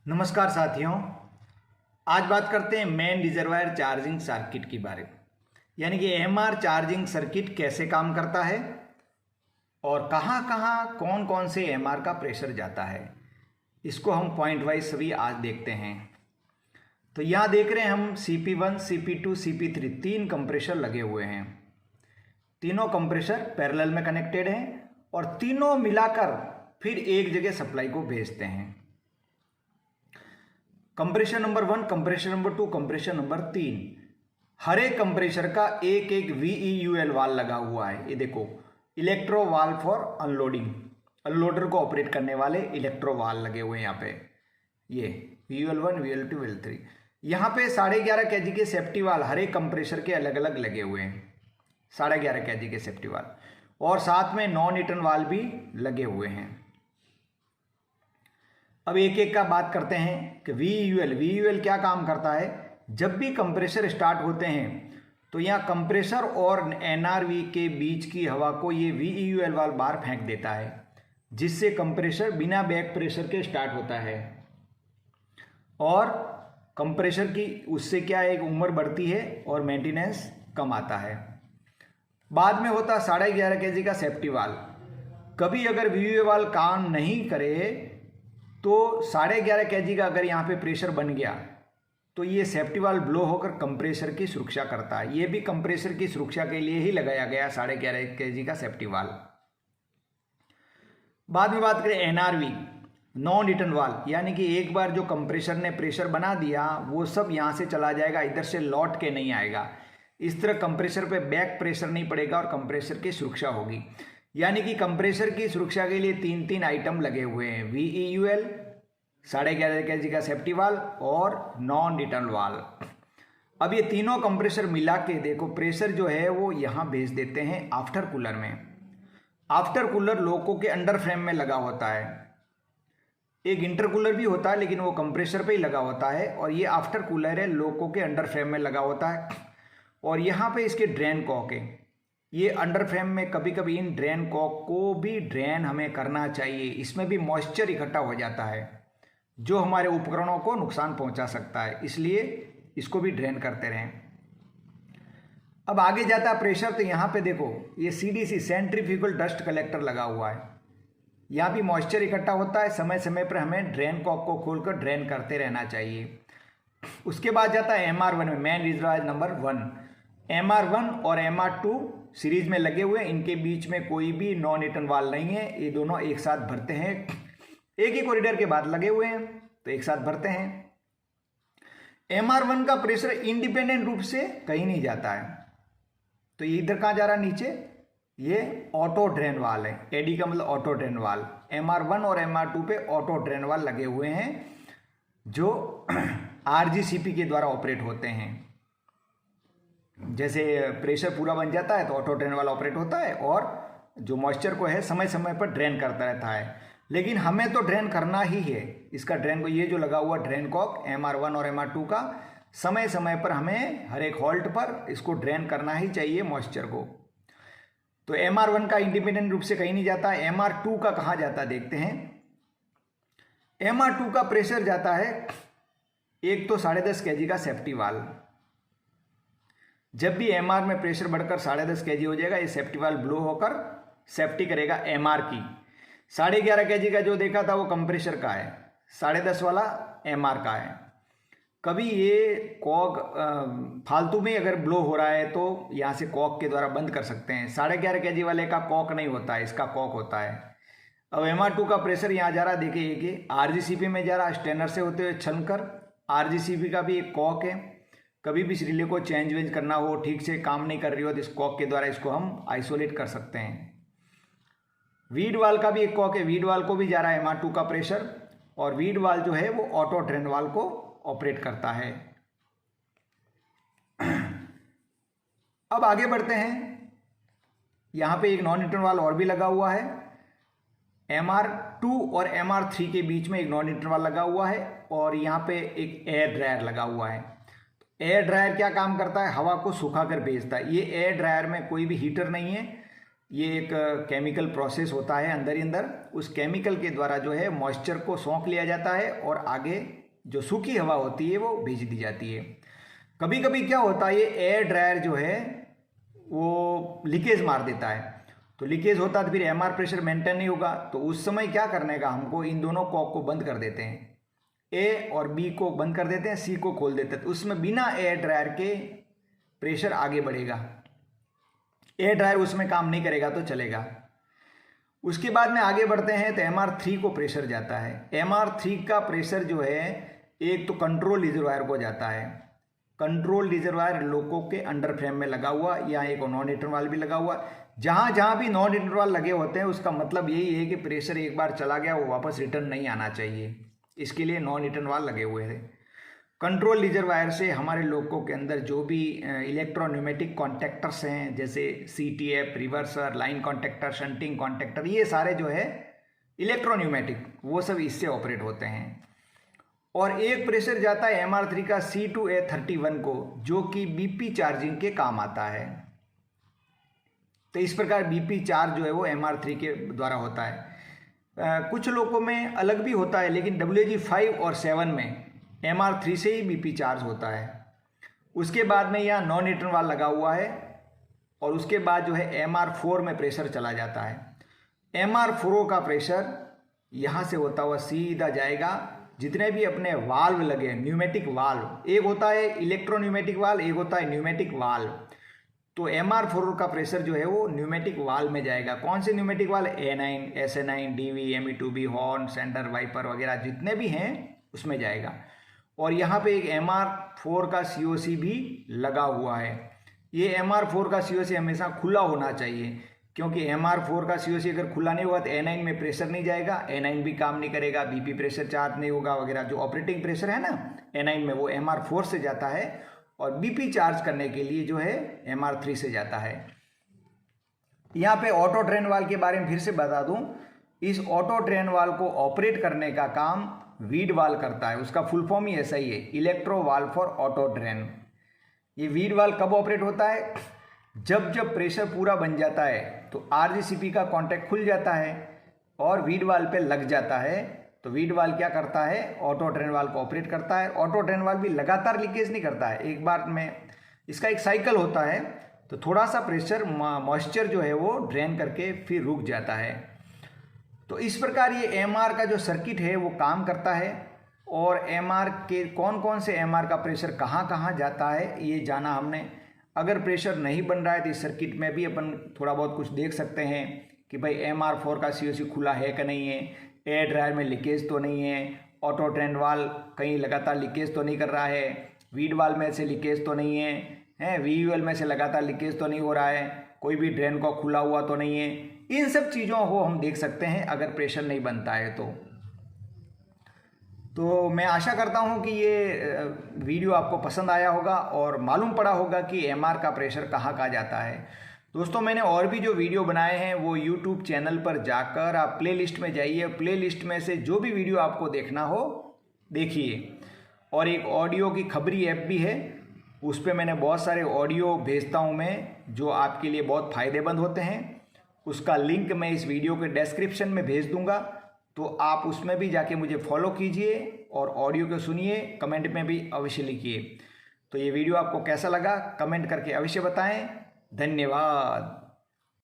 नमस्कार साथियों। आज बात करते हैं मेन रिजर्वायर चार्जिंग सर्किट के बारे में, यानी कि एमआर चार्जिंग सर्किट कैसे काम करता है और कहाँ कहाँ कौन कौन से एमआर का प्रेशर जाता है। इसको हम पॉइंट वाइज सभी आज देखते हैं। तो यहाँ देख रहे हैं हम CP1, CP2, CP3 तीन कंप्रेसर लगे हुए हैं। तीनों कंप्रेसर पैरेलल में कनेक्टेड हैं और तीनों मिलाकर फिर एक जगह सप्लाई को भेजते हैं। Compressor number 1, compressor number 2, compressor number 3, हर एक कंप्रेसर का एक एक VEUL वाल्व लगा हुआ है। ये देखो, electro valve for unloading, unloader को ऑपरेट करने वाले इलेक्ट्रो वाल्व लगे हुए हैं यहाँ पे। ये VUL1, VUL2, VUL3। यहाँ पे 11.5 kg के सेफ्टी वाल्व हर एक कंप्रेसर के अलग अलग लगे हुए हैं। 11.5 kg के सेफ्टी वाल्व और साथ में नॉन रिटर्न वाल्व भी लगे हुए हैं। अब एक एक का बात करते हैं कि VUL क्या काम करता है। जब भी कंप्रेसर स्टार्ट होते हैं तो यहाँ कंप्रेसर और NRV के बीच की हवा को ये VEUL वाल्व बाहर फेंक देता है, जिससे कंप्रेसर बिना बैक प्रेशर के स्टार्ट होता है और कंप्रेसर की उससे क्या एक उम्र बढ़ती है और मेंटेनेंस कम आता है। बाद में होता 11.5 kg का सेफ्टी वाल्व। कभी अगर VUL वाल्व काम नहीं करे तो 11.5 kg का अगर यहाँ पे प्रेशर बन गया तो ये सेफ्टी वाल्व ब्लो होकर कंप्रेसर की सुरक्षा करता है। ये भी कंप्रेसर की सुरक्षा के लिए ही लगाया गया 11.5 kg का सेफ्टी वाल्व। बाद में बात करें NRV, नॉन रिटर्न वाल्व, यानी कि एक बार जो कंप्रेसर ने प्रेशर बना दिया वो सब यहाँ से चला जाएगा, इधर से लौट के नहीं आएगा। इस तरह कंप्रेसर पे बैक प्रेशर नहीं पड़ेगा और कंप्रेसर की सुरक्षा होगी। यानी कि कंप्रेसर की सुरक्षा के लिए तीन आइटम लगे हुए हैं, VEUL, 11.5 kg का सेफ्टी वाल्व और नॉन रिटर्न वाल्व। अब ये तीनों कंप्रेसर मिला के देखो प्रेशर जो है वो यहाँ भेज देते हैं आफ्टर कूलर में। आफ्टर कूलर लोको के अंडर फ्रेम में लगा होता है। एक इंटरकूलर भी होता है लेकिन वो कंप्रेसर पे ही लगा होता है, और ये आफ्टर कूलर है, लोको के अंडर फ्रेम में लगा होता है। और यहाँ पे इसके ड्रेन कॉक है। ये अंडर फ्रेम में कभी कभी इन ड्रेन कॉक को भी ड्रेन हमें करना चाहिए। इसमें भी मॉइस्चर इकट्ठा हो जाता है जो हमारे उपकरणों को नुकसान पहुंचा सकता है, इसलिए इसको भी ड्रेन करते रहें। अब आगे जाता है प्रेशर। तो यहाँ पे देखो ये CDC, सेंट्रीफ्यूगल डस्ट कलेक्टर लगा हुआ है। यहाँ भी मॉइस्चर इकट्ठा होता है, समय समय पर हमें ड्रेन कॉक को खोलकर ड्रेन करते रहना चाहिए। उसके बाद जाता है MR1 में, मेन रिजर्वायर नंबर 1। MR1 और MR2 सीरीज में लगे हुए हैं, इनके बीच में कोई भी नॉन रिटर्न वाल्व नहीं है। ये दोनों एक साथ भरते हैं, एक ही कॉरिडोर के बाद लगे हुए हैं तो एक साथ भरते हैं। MR1 का प्रेशर इंडिपेंडेंट रूप से कहीं नहीं जाता है। तो ये इधर कहाँ जा रहा है, नीचे। ये ऑटो ड्रेन वाल्व है, AD का मतलब ऑटो ड्रेन वाल्व। MR1 और MR2 पे ऑटो ड्रेन वाल्व लगे हुए हैं जो RGCP के द्वारा ऑपरेट होते हैं। जैसे प्रेशर पूरा बन जाता है तो ऑटो ड्रेन वाला ऑपरेट होता है और जो मॉइस्चर को है समय समय पर ड्रेन करता रहता है। लेकिन हमें तो ड्रेन करना ही है। इसका ड्रेन को, ये जो लगा हुआ ड्रेन कॉक MR1 और MR2 का, समय समय पर हमें हर एक हॉल्ट पर इसको ड्रेन करना ही चाहिए मॉइस्चर को। तो MR1 का इंडिपेंडेंट रूप से कहीं नहीं जाता है। MR2 का कहाँ जाता है देखते हैं। MR2 का प्रेशर जाता है, एक तो 10.5 kg का सेफ्टी वाल्व। जब भी MR में प्रेशर बढ़कर 10.5 kg हो जाएगा, ये सेफ्टी वाल्व ब्लो होकर सेफ्टी करेगा MR की। 11.5 kg का जो देखा था वो कंप्रेसर का है, 10.5 वाला MR का है। कभी ये कॉक फालतू में अगर ब्लो हो रहा है तो यहाँ से कॉक के द्वारा बंद कर सकते हैं। 11.5 kg वाले का कॉक नहीं होता है, इसका कॉक होता है। अब MR2 का प्रेशर यहाँ जा रहा है, देखिए कि RGCP में जा रहा है, स्टेनर से होते हुए छलकर। RGCP का भी एक कॉक है। कभी भी इस रिले को चेंज वेंज करना हो, ठीक से काम नहीं कर रही हो, तो इस कॉक के द्वारा इसको हम आइसोलेट कर सकते हैं। वीड वाल्व का भी एक कॉक है, वीड वाल्व को भी जा रहा है MR2 का प्रेशर, और वीड वाल्व जो है वो ऑटो ड्रेन वाल्व को ऑपरेट करता है। अब आगे बढ़ते हैं। यहाँ पे एक नॉन रिटर्न वाल्व और भी लगा हुआ है। MR2 और MR3 के बीच में एक नॉन रिटर्न वाल्व लगा हुआ है और यहाँ पे एक एयर ड्रायर लगा हुआ है। एयर ड्रायर क्या काम करता है, हवा को सुखा कर भेजता है। ये एयर ड्रायर में कोई भी हीटर नहीं है, ये एक केमिकल प्रोसेस होता है अंदर ही अंदर, उस केमिकल के द्वारा जो है मॉइस्चर को सोख लिया जाता है और आगे जो सूखी हवा होती है वो भेज दी जाती है। कभी कभी क्या होता है, ये एयर ड्रायर जो है वो लीकेज मार देता है, तो लीकेज होता है तो फिर एमआर प्रेशर मेंटेन नहीं होगा, तो उस समय क्या करने का, हमको इन दोनों कॉक को बंद कर देते हैं, ए और बी को बंद कर देते हैं, सी को खोल देते हैं, तो उसमें बिना एयर ड्रायर के प्रेशर आगे बढ़ेगा। एयर ड्रायर उसमें काम नहीं करेगा तो चलेगा। उसके बाद में आगे बढ़ते हैं तो MR3 को प्रेशर जाता है। MR3 का प्रेशर जो है एक तो कंट्रोल रिजर्वायर को जाता है। कंट्रोल रिजर्वायर लोको के अंडर फ्रेम में लगा हुआ, या एक नॉन हीटर वाल भी लगा हुआ। जहाँ जहाँ भी नॉन हीटर वाल लगे होते हैं उसका मतलब यही है कि प्रेशर एक बार चला गया वो वापस रिटर्न नहीं आना चाहिए, इसके लिए नॉन हीटर वाल लगे हुए थे। कंट्रोल रिजर्वायर से हमारे लोको के अंदर जो भी इलेक्ट्रोन्यूमेटिक कॉन्टैक्टर्स हैं, जैसे CTF, reverser, line contactor, shunting contactor, ये सारे जो है इलेक्ट्रोन्यूमेटिक, वो सब इससे ऑपरेट होते हैं। और एक प्रेशर जाता है MR3 का C2A31 को, जो कि BP चार्जिंग के काम आता है। तो इस प्रकार BP चार्ज जो है वो MR3 के द्वारा होता है। कुछ लोगों में अलग भी होता है, लेकिन WG5 और 7 में MR3 से ही BP चार्ज होता है। उसके बाद में यहाँ नॉन हीटर वाल लगा हुआ है, और उसके बाद जो है MR4 में प्रेशर चला जाता है। MR4 का प्रेशर यहाँ से होता हुआ सीधा जाएगा, जितने भी अपने वाल्व लगे, न्यूमेटिक वाल्व, एक होता है इलेक्ट्रोन्यूमेटिक वाल्व, एक होता है न्यूमेटिक वाल्व, तो MR4 का प्रेशर जो है वो न्यूमेटिक वाल्व में जाएगा। कौन से pneumatic valve? A9, SA9, DV, ME2B, horn, centre, wiper वगैरह जितने भी हैं उसमें जाएगा। और यहाँ पे एक MR4 का COC भी लगा हुआ है। ये MR4 का COC हमेशा खुला होना चाहिए, क्योंकि MR4 का COC अगर खुला नहीं होगा तो A9 में प्रेशर नहीं जाएगा, A9 भी काम नहीं करेगा, BP प्रेशर चार्ज नहीं होगा वगैरह। जो ऑपरेटिंग प्रेशर है ना A9 में, वो MR4 से जाता है, और BP चार्ज करने के लिए जो है MR3 से जाता है। यहाँ पे ऑटो ड्रेन वाल के बारे में फिर से बता दूं, इस ऑटो ड्रेन वाल को ऑपरेट करने का काम वीड वाल करता है। उसका फुल फॉर्म ही ऐसा ही है, इलेक्ट्रो वाल फॉर ऑटो ड्रेन। ये वीड वाल कब ऑपरेट होता है? जब जब प्रेशर पूरा बन जाता है तो RGCP का कॉन्टैक्ट खुल जाता है और वीड वाल पे लग जाता है, तो वीड वाल क्या करता है? ऑटो ड्रेन वाल को ऑपरेट करता है। ऑटो ड्रेन वाल भी लगातार लीकेज नहीं करता है, एक बार में इसका एक साइकिल होता है, तो थोड़ा सा प्रेशर मॉइस्चर जो है वो ड्रेन करके फिर रुक जाता है। तो इस प्रकार ये MR का जो सर्किट है वो काम करता है, और MR के कौन कौन से MR का प्रेशर कहाँ कहाँ जाता है ये जाना हमने। अगर प्रेशर नहीं बन रहा है तो इस सर्किट में भी अपन थोड़ा बहुत कुछ देख सकते हैं कि भाई MR4 का COC खुला है कि नहीं है, एयर ड्रायर में लीकेज तो नहीं है, ऑटो ड्रेन वाल कहीं लगातार लीकेज तो नहीं कर रहा है, वीड वाल में से लीकेज तो नहीं है, VUL में से लगातार लीकेज तो नहीं हो रहा है, कोई भी ड्रेन को खुला हुआ तो नहीं है। इन सब चीज़ों को हम देख सकते हैं अगर प्रेशर नहीं बनता है तो मैं आशा करता हूं कि ये वीडियो आपको पसंद आया होगा और मालूम पड़ा होगा कि MR का प्रेशर कहाँ कहाँ जाता है। दोस्तों, मैंने और भी जो वीडियो बनाए हैं वो YouTube चैनल पर जाकर आप प्लेलिस्ट में जाइए, प्लेलिस्ट में से जो भी वीडियो आपको देखना हो देखिए। और एक ऑडियो की खबरी ऐप भी है, उस पर मैंने बहुत सारे ऑडियो भेजता हूँ मैं, जो आपके लिए बहुत फ़ायदेमंद होते हैं। उसका लिंक मैं इस वीडियो के डिस्क्रिप्शन में भेज दूंगा, तो आप उसमें भी जाके मुझे फॉलो कीजिए और ऑडियो को सुनिए, कमेंट में भी अवश्य लिखिए। तो ये वीडियो आपको कैसा लगा कमेंट करके अवश्य बताएं। धन्यवाद।